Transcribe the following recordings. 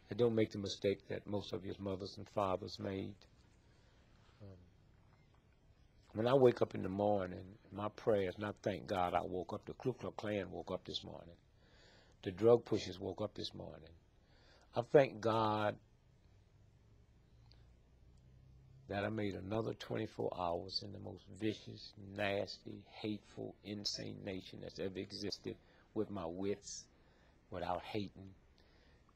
And don't make the mistake that most of your mothers and fathers made. When I wake up in the morning, my prayer is not thank God I woke up. The Ku Klux Klan woke up this morning. The drug pushers woke up this morning. I thank God that I made another 24 hours in the most vicious, nasty, hateful, insane nation that's ever existed with my wits, without hating,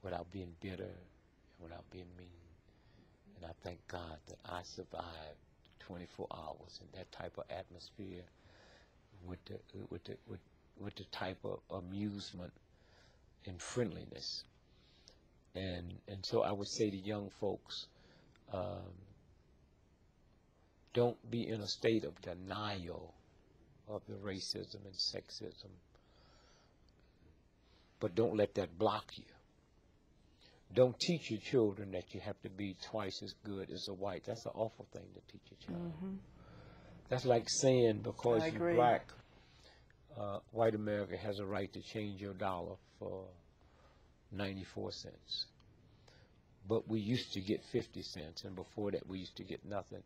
without being bitter, and without being mean. And I thank God that I survived 24 hours in that type of atmosphere with the type of amusement and friendliness. And so I would say to young folks, don't be in a state of denial of the racism and sexism, but don't let that block you. Don't teach your children that you have to be twice as good as a white. That's an awful thing to teach a child. Mm-hmm. That's like saying because you're black, white America has a right to change your dollar for 94 cents. But we used to get 50 cents, and before that we used to get nothing.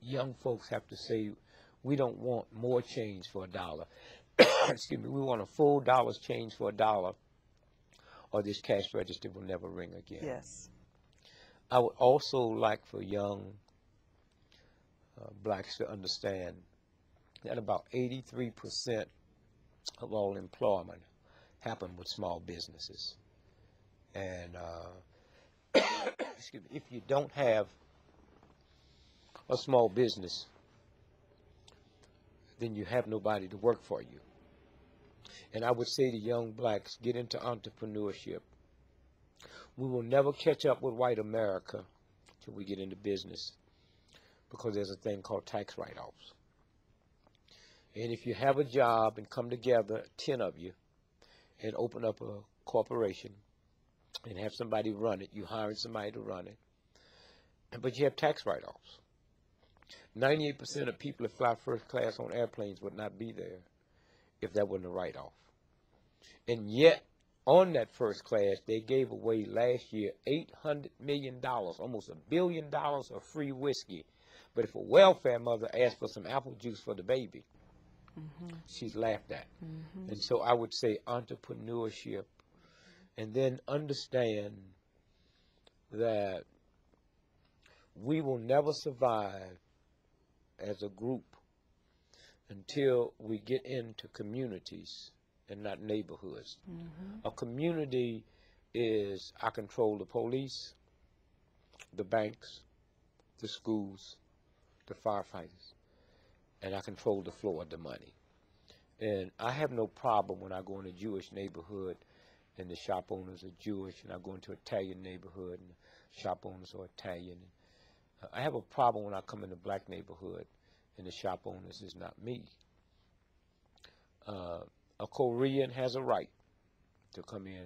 Young folks have to say, we don't want more change for a dollar. Excuse me, we want a full dollar's change for a dollar, or this cash register will never ring again. Yes. I would also like for young blacks to understand that about 83% of all employment happen with small businesses. And excuse me, if you don't have a small business, then you have nobody to work for you. And I would say to young blacks, get into entrepreneurship. We will never catch up with white America till we get into business, because there's a thing called tax write-offs. And if you have a job and come together, 10 of you, and open up a corporation and have somebody run it, you hiring somebody to run it, but you have tax write-offs. 98% of people that fly first class on airplanes would not be there if that wasn't a write-off. And yet, on that first class, they gave away last year $800 million, almost $1 billion of free whiskey. But if a welfare mother asked for some apple juice for the baby, she's laughed at. And so I would say entrepreneurship, and then understand that we will never survive as a group until we get into communities and not neighborhoods. A community is, I control the police, the banks, the schools, the firefighters, and I control the flow of the money. And I have no problem when I go in a Jewish neighborhood and the shop owners are Jewish, and I go into an Italian neighborhood and the shop owners are Italian. I have a problem when I come in a black neighborhood and the shop owners is not me. A Korean has a right to come in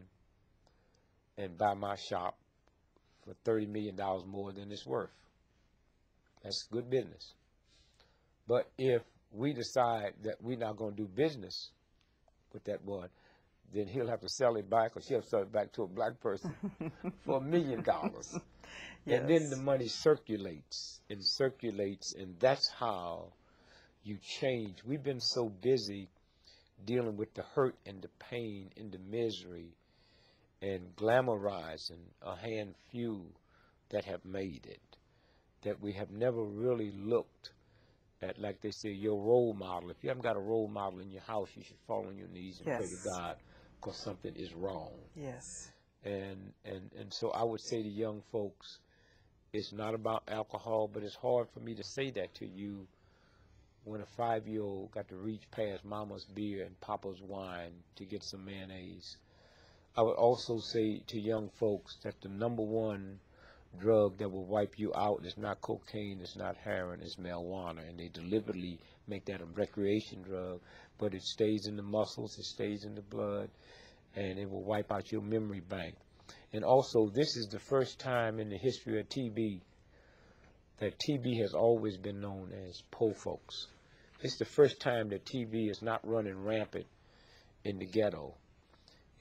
and buy my shop for $30 million more than it's worth. That's good business. But if we decide that we're not going to do business with that one, then he'll have to sell it back, or she'll sell it back to a black person for $1 million. Yes. And then the money circulates, and that's how you change. We've been so busy dealing with the hurt and the pain and the misery and glamorizing a hand few that have made it, that we have never really looked at, like they say, your role model. If you haven't got a role model in your house, you should fall on your knees and pray to God, because something is wrong. Yes. And so I would say to young folks, it's not about alcohol, but it's hard for me to say that to you when a 5-year-old got to reach past mama's beer and papa's wine to get some mayonnaise. I would also say to young folks that the #1 drug that will wipe you out is not cocaine, it's not heroin, it's marijuana. And they deliberately make that a recreation drug, but it stays in the muscles, it stays in the blood, and it will wipe out your memory bank. And also, this is the first time in the history of TB that TB has always been known as poor folks. It's the first time that TB is not running rampant in the ghetto.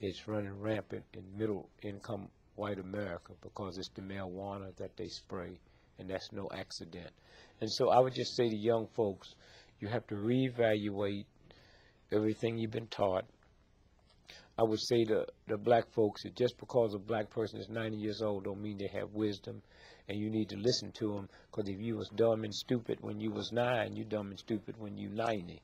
It's running rampant in middle income white America because it's the marijuana that they spray, and that's no accident. And so I would just say to young folks, you have to reevaluate everything you've been taught. I would say to the black folks that just because a black person is 90 years old don't mean they have wisdom, and you need to listen to them, because if you was dumb and stupid when you was 9, you dumb and stupid when you 90.